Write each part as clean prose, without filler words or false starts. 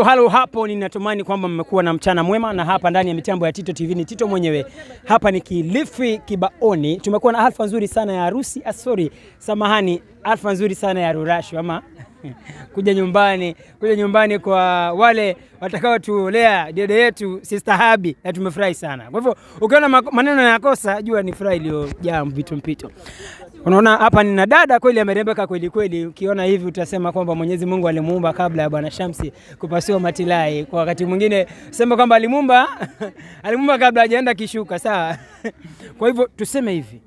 Halo hapo, ninatumani kwamba mmekuwa na mchana mwema, na hapa ndani ya mitambo ya Tito TV ni Tito mwenyewe. Hapa ni Kilifi Kibaoni. Tumekuwa na alfa nzuri sana ya harusi, samahani, alfa nzuri sana ya rurashu ama kuja nyumbani kwa wale watakao tuolea dede yetu Sister Habi, na tumefurahi sana. Kwa hivyo ukiona maneno yanakosa, jua ni furaha iliyojaa vitu mpito. Unaona hapa nina dada kweli amerembeka kweli. Ukiona hivi utasema kwamba Mwenyezi Mungu alimuumba kabla ya Bwana Shamsi kupasiwa matilai. Kwa wakati mwingine sema kwamba alimuumba kabla hajaenda kishuka, sawa? Kwa hivyo tuseme hivi,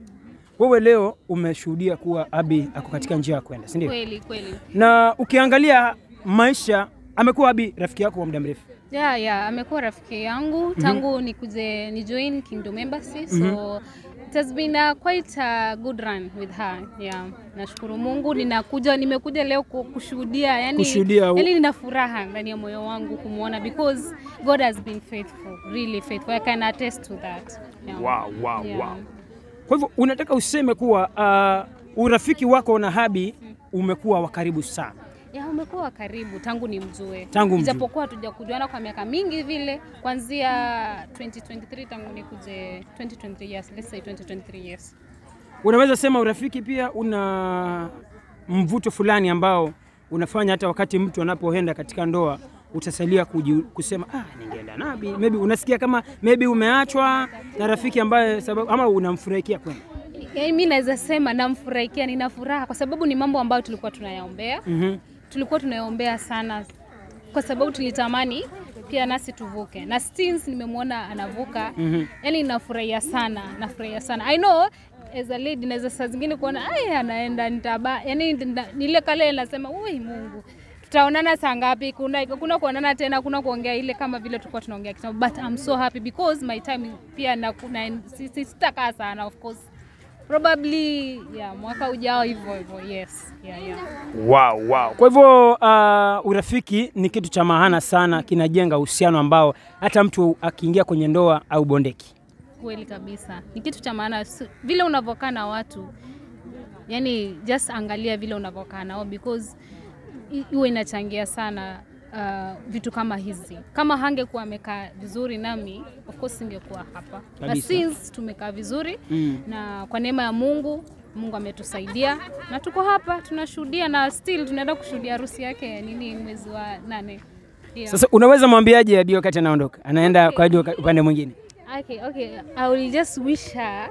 wewe leo umeshuhudia kuwa Abi ako katika njia ya kwenda, si ndio? Kweli. Na ukiangalia maisha, amekuwa Abi rafiki yako kwa muda mrefu. Yeah, amekuwa rafiki yangu tangu nikuje ni join Kingdom Embassy, so it has been quite a good run with her. Yeah, nashukuru Mungu nimekuja leo kushuhudia, yani nina furaha ndani ya moyo wangu kumuona, because God has been faithful, really faithful. I can attest to that. Yeah. Wow. Kwa hivyo unataka useme kuwa urafiki wako na Habi umekuwa wa karibu sana. Ya, umekuwa karibu tangu nimjue. Ijapokuwa hatujakujuana kwa miaka mingi vile, kuanzia 2023 tangu nikuje 2023 years, let's say 2023 years. Unaweza sema urafiki pia una mvuto fulani ambao unafanya hata wakati mtu anapoenda katika ndoa utasalia kusema ningeenda na Abi. Maybe unasikia kama maybe umeachwa na rafiki ambaye sababu ama unamfurahikia kweli? Mimi naweza sema namfurahikia, nina furaha kwa sababu ni mambo ambayo tulikuwa tunayaombea. Tulikuwa tunayaombea sana kwa sababu tulitamani pia nasi tuvuke. Na since nimemwona anavuka, yani nafurahia sana. I know as a lady naweza saa zingine kuona anaenda nitaba, yani nile kale nasema Mungu, tutaonana saa ngapi? Kuna kuonana tena, kuna kuongea ile kama vile tulikuwa tunaongea kitambo. But I'm so happy because my time pia na sitakaa sana, of course. Probably mwaka ujao hivyo. Yes. Wow. Kwa hivyo urafiki ni kitu cha maana sana, kinajenga uhusiano ambao hata mtu akiingia kwenye ndoa au bondeki. Kweli kabisa. Ni kitu cha maana vile unavokaa na watu. Yani just angalia vile unavokaa nao, because iwe inachangia sana vitu kama hizi. Kama hangekuwa amekaa vizuri nami, of course singekuwa hapa. But since tumekaa vizuri na kwa neema ya Mungu ametusaidia na tuko hapa tunashuhudia, na still tunaenda kushuhudia harusi yake mwezi wa 8. Yeah. Sasa unaweza mwambiaje Abi wakati anaondoka? Anaenda kwa upande mwingine. Okay. I will just wish her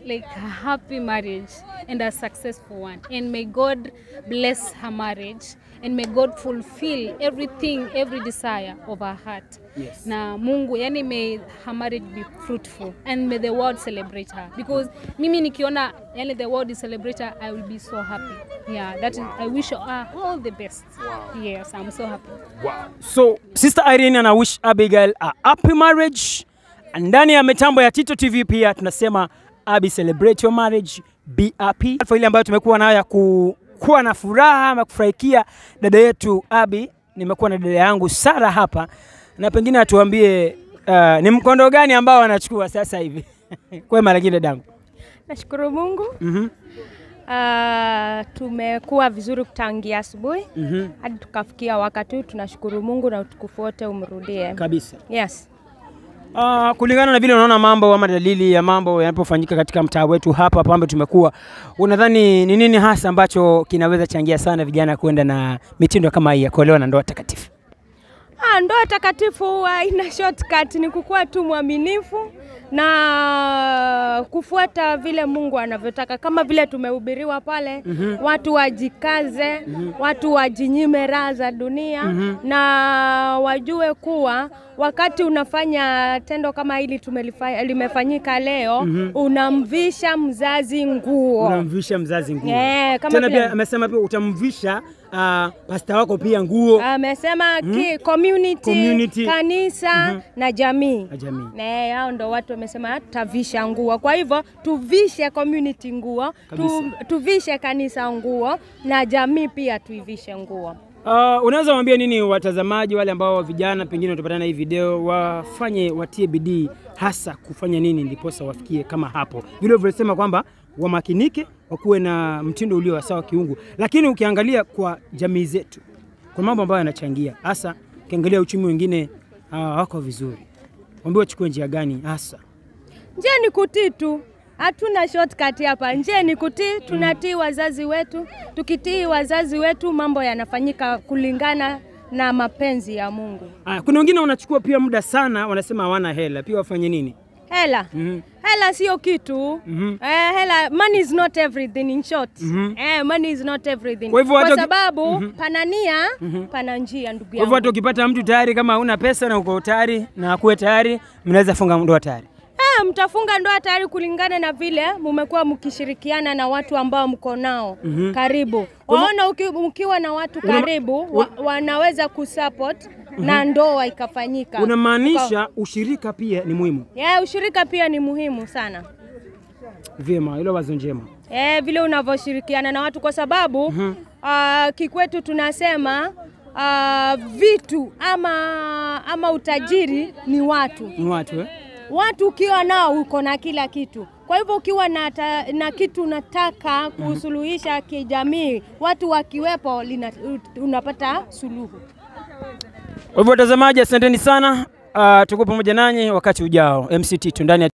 like a happy marriage and a successful one. And may God bless her marriage. And may God fulfill every desire of her heart. Yes. Na Mungu, may her marriage be fruitful. And may the world celebrate her. Because mimi nikiona the world is celebrate her, I will be so happy. Yeah, I wish her all the best. Wow. Yes, I'm so happy. Wow. So, Sister Irene and I wish Abigail a happy marriage. Ndani ya mitambo ya Tito TV pia tunasema Abi, celebrate your marriage, be happy. Alfa ile ambayo tumekuwa nayo ya kuwa na furaha ama kufurahikia dada yetu Abi, nimekuwa na dada yangu Sara hapa, na pengine atuambie ni mkondo gani ambao anachukua sasa hivi. Kwema lakini dadangu. Nashukuru Mungu. Tumekuwa vizuri kutangia asubuhi hadi tukafikia wakati huu. Tunashukuru Mungu na utukufu wote umrudie kabisa. Yes. Kulingana na vile unaona mambo ama dalili ya mambo yanapofanyika katika mtaa wetu hapa ambapo tumekuwa, unadhani ni nini hasa ambacho kinaweza changia sana vijana kwenda na mitindo kama hii ya kuolewa na ndoa takatifu? Ndoa takatifu ina shortcut, ni kukuwa tu mwaminifu na kufuata vile Mungu anavyotaka. Kama vile tumehubiriwa pale, watu wajikaze, watu wajinyime raha za dunia, na wajue kuwa wakati unafanya tendo kama hili limefanyika leo, unamvisha mzazi nguo. Tena pia amesema pia utamvisha pastor wako pia nguo. Amesema community, kanisa na jamii. Hao ndo watu wamesema tutavisha nguo. Kwa hivyo tuvishe community nguo, tuvishe kanisa nguo, na jamii pia tuivishe nguo. Unaweza mwambia nini watazamaji wale ambao vijana pengine utapata na hii video, watie bidii hasa kufanya nini ndiposa wafikie kama hapo? Vile ulivyosema kwamba wamakinike, wakuwe na mtindo ulio sawa kiungu. Lakini ukiangalia kwa jamii zetu, kwa mambo ambayo yanachangia hasa Ukiangalia uchumi wengine wako vizuri. Waambie wachukue njia gani hasa? Njia ni kutii tu. Hatuna shortcut hapa. Njia ni kutii, tunatii wazazi wetu. Tukitii wazazi wetu mambo yanafanyika kulingana na mapenzi ya Mungu. Kuna wengine wanachukua pia muda sana, wanasema hawana hela. Pia wafanye nini? Hela. Hela sio kitu. Hela, money is not everything in short. Money is not everything. Kwa sababu pana nia, pana njia ndugu yangu. Kwa hivyo hata ukipata mtu tayari kama huna pesa na uko tayari na akuwe tayari, mnaweza funga ndoa tayari. Mtafunga ndoa tayari kulingana na vile mmekuwa mkishirikiana na watu ambao mko nao karibu. Waona ukiwa na watu karibu wanaweza kusupport na ndoa ikafanyika. Unamaanisha ushirika pia ni muhimu? Ushirika pia ni muhimu sana. Vyema, hilo wazo njema. Vile unavyoshirikiana na watu kwa sababu kikwetu tunasema vitu ama utajiri ni watu. Ni watu Watu ukiwa nao uko na kila kitu. Kwa hivyo ukiwa na kitu unataka kusuluhisha kijamii, watu wakiwepo unapata suluhu. Kwa hivyo watazamaji, asanteni sana. Tuko pamoja nanyi wakati ujao. MC Tito ndani